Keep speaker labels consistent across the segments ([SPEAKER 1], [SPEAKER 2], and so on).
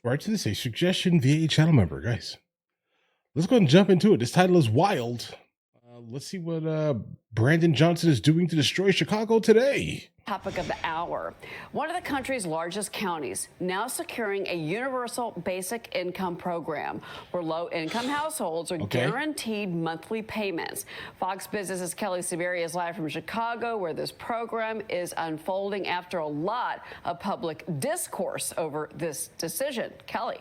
[SPEAKER 1] right to this, a suggestion via a channel member, guys. Let's go ahead and jump into it. This title is wild. Let's see what Brandon Johnson is doing to destroy Chicago today.
[SPEAKER 2] Topic of the hour. One of the country's largest counties now securing a universal basic income program where low-income households are guaranteed monthly payments. Fox Business's Kelly Saberi is live from Chicago, where this program is unfolding after a lot of public discourse over this decision. Kelly.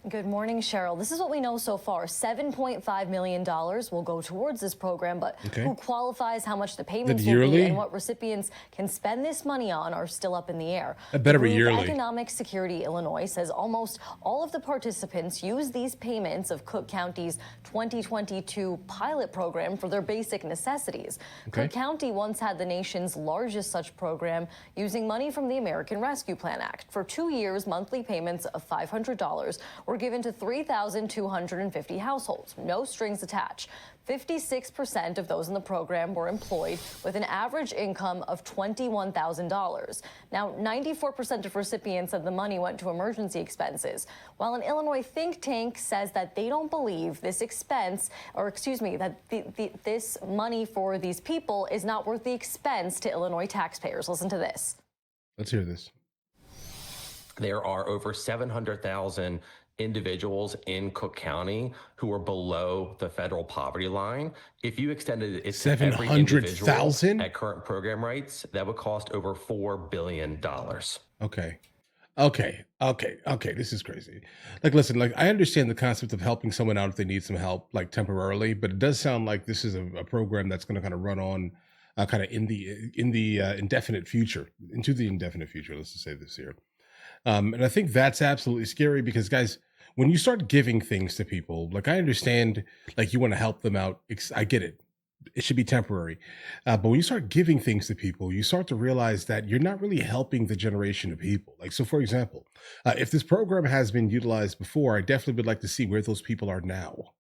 [SPEAKER 3] Good morning, Cheryl. This is what we know so far. $7.5 million will go towards this program, but who qualifies, how much the payments will be, and what recipients can spend this money on are still up in the air.
[SPEAKER 1] That better be yearly.
[SPEAKER 3] Economic Security Illinois says almost all of the participants use these payments of Cook County's 2022 pilot program for their basic necessities. Cook County once had the nation's largest such program using money from the American Rescue Plan Act. For 2 years, monthly payments of $500 were given to 3,250 households, no strings attached. 56% of those in the program were employed with an average income of $21,000. Now, 94% of recipients said the money went to emergency expenses, while an Illinois think tank says that they don't believe this expense, or excuse me, that this money for these people is not worth the expense to Illinois taxpayers. Listen to this.
[SPEAKER 1] Let's hear this.
[SPEAKER 4] There are over 700,000 individuals in Cook County who are below the federal poverty line. If you extended it to every individual at current program rates, that would cost over $4 billion.
[SPEAKER 1] Okay. This is crazy. Like, listen, like, I understand the concept of helping someone out if they need some help, like temporarily, but it does sound like this is a program that's going to kind of run on kind of in the indefinite future, into the indefinite future. Let's just say this here. And I think that's absolutely scary because, guys, when you start giving things to people, like, I understand, like, you want to help them out. I get it. It should be temporary. But when you start giving things to people, you start to realize that you're not really helping the generation of people. Like, so for example, if this program has been utilized before, I definitely would like to see where those people are now.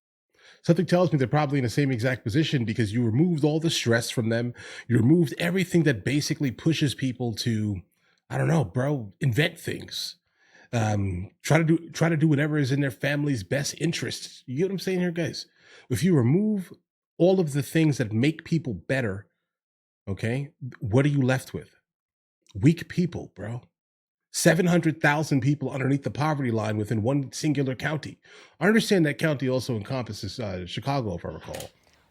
[SPEAKER 1] Something tells me they're probably in the same exact position because you removed all the stress from them. You removed everything that basically pushes people to, I don't know, bro, invent things. Try to do whatever is in their family's best interests. You get what I'm saying here, guys? If you remove all of the things that make people better, okay, what are you left with? Weak people, bro. 700,000 people underneath the poverty line within one singular county. I understand that county also encompasses Chicago, if I recall.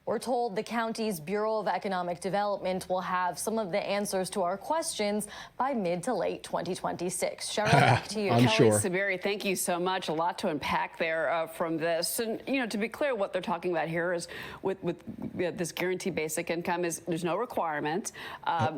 [SPEAKER 3] We're told the county's Bureau of Economic Development will have some of the answers to our questions by mid to late 2026. Cheryl, back to you.
[SPEAKER 1] I'm
[SPEAKER 2] Kelly
[SPEAKER 1] sure.
[SPEAKER 2] Saberi, thank you so much. A lot to unpack there from this. And, you know, to be clear, what they're talking about here is with this guaranteed basic income is there's no requirement.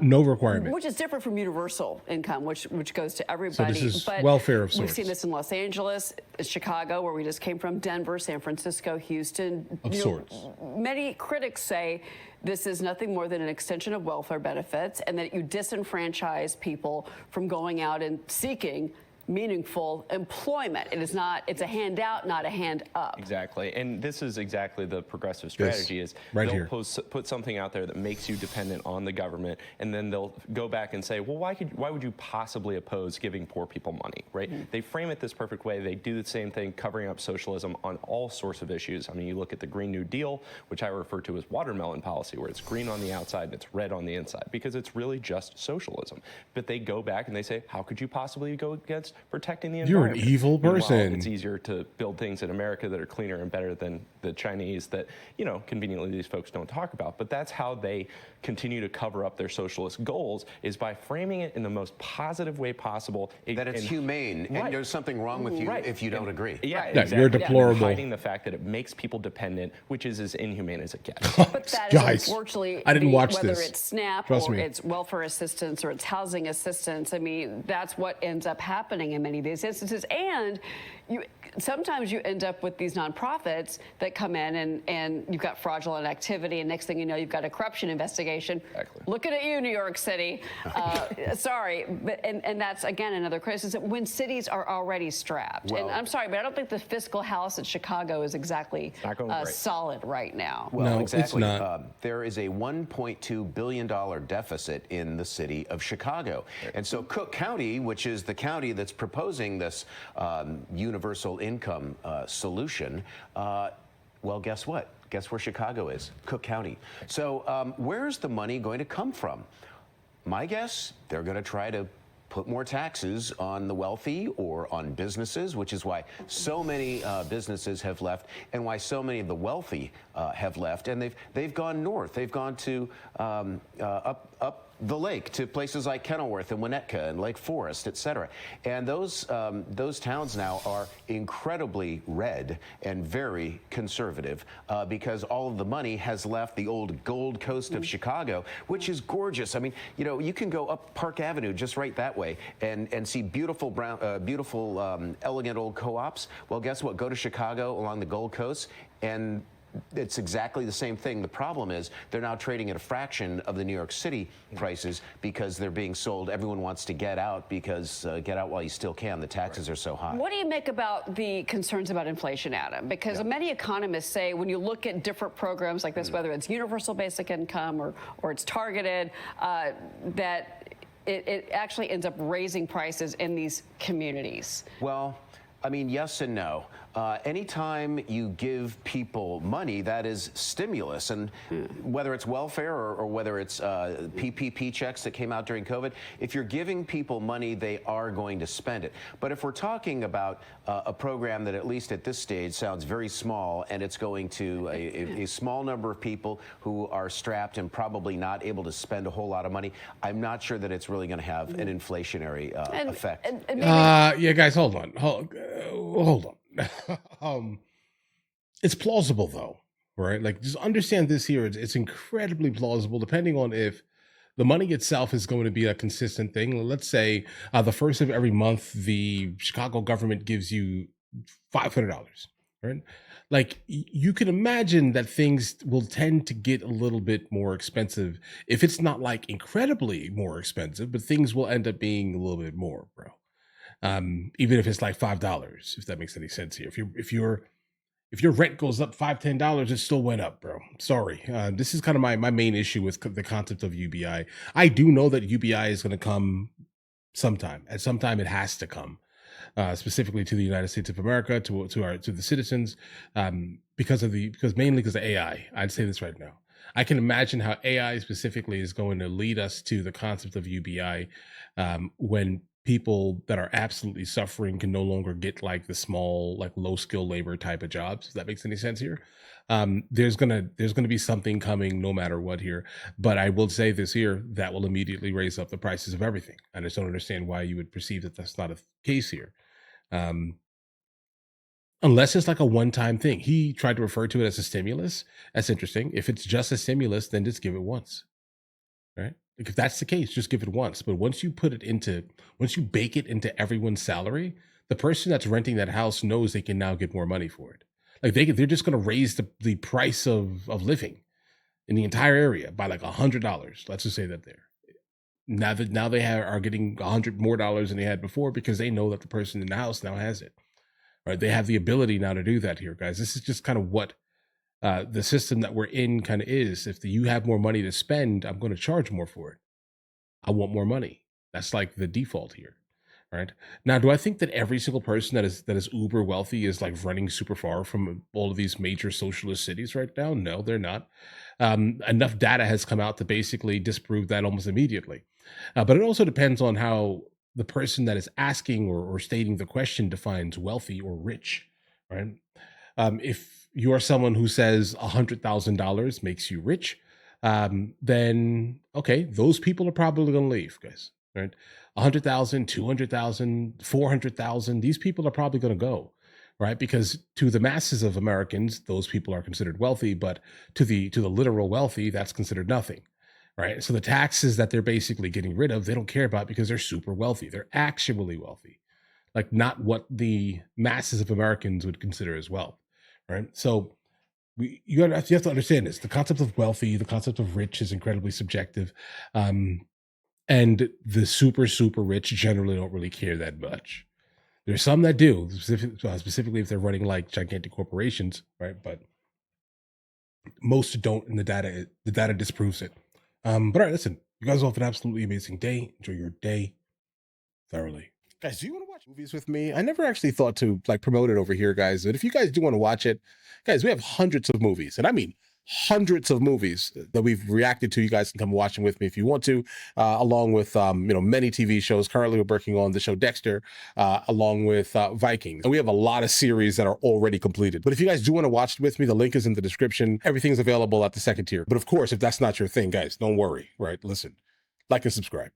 [SPEAKER 1] No requirement.
[SPEAKER 2] Which is different from universal income, which goes to everybody.
[SPEAKER 1] So this is
[SPEAKER 2] but
[SPEAKER 1] welfare of sorts.
[SPEAKER 2] We've seen this in Los Angeles, Chicago, where we just came from, Denver, San Francisco, Houston.
[SPEAKER 1] Of sorts.
[SPEAKER 2] Many critics say this is nothing more than an extension of welfare benefits and that you disenfranchise people from going out and seeking meaningful employment. It is not, it's a handout, not a hand up.
[SPEAKER 5] Exactly. And this is exactly the progressive strategy is
[SPEAKER 1] right
[SPEAKER 5] they'll
[SPEAKER 1] here.
[SPEAKER 5] put something out there that makes you dependent on the government, and then they'll go back and say, well, why would you possibly oppose giving poor people money, right? They frame it this perfect way. They do the same thing, covering up socialism on all sorts of issues. I mean, you look at the Green New Deal, which I refer to as watermelon policy, where it's green on the outside and it's red on the inside, because it's really just socialism. But they go back and they say, how could you possibly go against protecting the environment?
[SPEAKER 1] You're an evil person.
[SPEAKER 5] Meanwhile, it's easier to build things in America that are cleaner and better than the Chinese that, you know, conveniently these folks don't talk about. But that's how they continue to cover up their socialist goals, is by framing it in the most positive way possible.
[SPEAKER 6] That it's humane, and there's something wrong with you if you don't agree.
[SPEAKER 5] Yeah,
[SPEAKER 1] exactly. You're deplorable.
[SPEAKER 5] And hiding the fact that it makes people dependent, which is as inhumane as it gets.
[SPEAKER 2] But that is
[SPEAKER 1] Guys,
[SPEAKER 2] unfortunately,
[SPEAKER 1] I didn't watch
[SPEAKER 2] whether
[SPEAKER 1] this.
[SPEAKER 2] it's SNAP
[SPEAKER 1] Trust
[SPEAKER 2] or
[SPEAKER 1] me.
[SPEAKER 2] it's welfare assistance or it's housing assistance. I mean, that's what ends up happening in many of these instances. And sometimes you end up with these nonprofits that come in and you've got fraudulent activity, and next thing you know, you've got a corruption investigation.
[SPEAKER 5] Exactly.
[SPEAKER 2] Looking at you, New York City. Sorry, but and that's again another crisis when cities are already strapped.
[SPEAKER 6] Well,
[SPEAKER 2] and I'm sorry, but I don't think the fiscal house in Chicago is exactly
[SPEAKER 5] not going great.
[SPEAKER 2] solid right now.
[SPEAKER 6] Well,
[SPEAKER 1] No,
[SPEAKER 6] exactly.
[SPEAKER 1] it's not.
[SPEAKER 6] There is a $1.2 billion deficit in the city of Chicago. And so Cook County, which is the county that's proposing this universal income solution, well, guess what? Guess where Chicago is? Cook County. So where's the money going to come from? My guess, they're going to try to put more taxes on the wealthy or on businesses, which is why so many businesses have left and why so many of the wealthy have left. And they've gone north. They've gone to up the lake to places like Kenilworth and Winnetka and Lake Forest, et cetera. And those towns now are incredibly red and very conservative because all of the money has left the old Gold Coast of Chicago, which is gorgeous. I mean, you know, you can go up Park Avenue just right that way and see beautiful elegant old co-ops. Well, guess what? Go to Chicago along the Gold Coast and it's exactly the same thing. The problem is they're now trading at a fraction of the New York City prices because they're being sold. Everyone wants to get out because get out while you still can. The taxes are so high.
[SPEAKER 2] What do you make about the concerns about inflation, Adam? Because many economists say when you look at different programs like this, whether it's universal basic income or it's targeted, that it actually ends up raising prices in these communities.
[SPEAKER 6] Well, I mean, yes and no. Anytime you give people money, that is stimulus. And whether it's welfare or whether it's PPP checks that came out during COVID, if you're giving people money, they are going to spend it. But if we're talking about a program that at least at this stage sounds very small and it's going to a small number of people who are strapped and probably not able to spend a whole lot of money, I'm not sure that it's really going to have an inflationary effect.
[SPEAKER 1] Yeah, guys, hold on. Hold on. It's plausible though, right? Like, just understand this here. It's incredibly plausible depending on if the money itself is going to be a consistent thing. Let's say the first of every month, the Chicago government gives you $500, right? Like, you can imagine that things will tend to get a little bit more expensive. If it's not like incredibly more expensive, but things will end up being a little bit more, bro. Even if it's like $5, if that makes any sense here. If your rent goes up $5-10, it still went up, bro. Sorry. This is kind of my main issue with the concept of UBI. I do know that UBI is going to come sometime. At some time, it has to come, specifically to the United States of America, to the citizens, because mainly because of AI. I'd say this right now. I can imagine how AI specifically is going to lead us to the concept of UBI when people that are absolutely suffering can no longer get like the small, like low skill labor type of jobs. If that makes any sense here. There's gonna be something coming no matter what here. But I will say this here, that will immediately raise up the prices of everything. I just don't understand why you would perceive that that's not a case here. Unless it's like a one-time thing. He tried to refer to it as a stimulus. That's interesting. If it's just a stimulus, then just give it once, right? Like, if that's the case, just give it once. But once you bake it into everyone's salary, the person that's renting that house knows they can now get more money for it. Like, they're just going to raise the price of living in the entire area by like $100. Let's just say that there. Now they are getting $100 more than they had before because they know that the person in the house now has it. Right? They have the ability now to do that here, guys. This is just kind of what the system that we're in kind of is. If you have more money to spend, I'm going to charge more for it. I want more money. That's like the default here, right? Now, do I think that every single person that is uber wealthy is like running super far from all of these major socialist cities right now? No, they're not. Enough data has come out to basically disprove that almost immediately. But it also depends on how the person that is asking or stating the question defines wealthy or rich, right? If you're someone who says $100,000 makes you rich, then okay, those people are probably going to leave, guys, right? 100,000, 200,000, 400,000, these people are probably going to go, right? Because to the masses of Americans, those people are considered wealthy, but to the literal wealthy, that's considered nothing, right? So the taxes that they're basically getting rid of, they don't care about because they're super wealthy. They're actually wealthy, like not what the masses of Americans would consider as wealth, right? So you have to understand this. The concept of wealthy, the concept of rich is incredibly subjective. And the super, super rich generally don't really care that much. There's some that do, specifically if they're running like gigantic corporations, right? But most don't, and the data disproves it. But all right, listen, you guys all have an absolutely amazing day. Enjoy your day thoroughly. Guys, do you want to watch movies with me. I never actually thought to like promote it over here, guys. But if you guys do want to watch it, guys, we have hundreds of movies, and I mean hundreds of movies that we've reacted to. You guys can come watch them with me if you want to, along with many TV shows. Currently, we're working on the show Dexter, along with Vikings, and we have a lot of series that are already completed. But if you guys do want to watch it with me, the link is in the description. Everything's available at the second tier. But of course, if that's not your thing, guys, don't worry. Right? Listen, like and subscribe.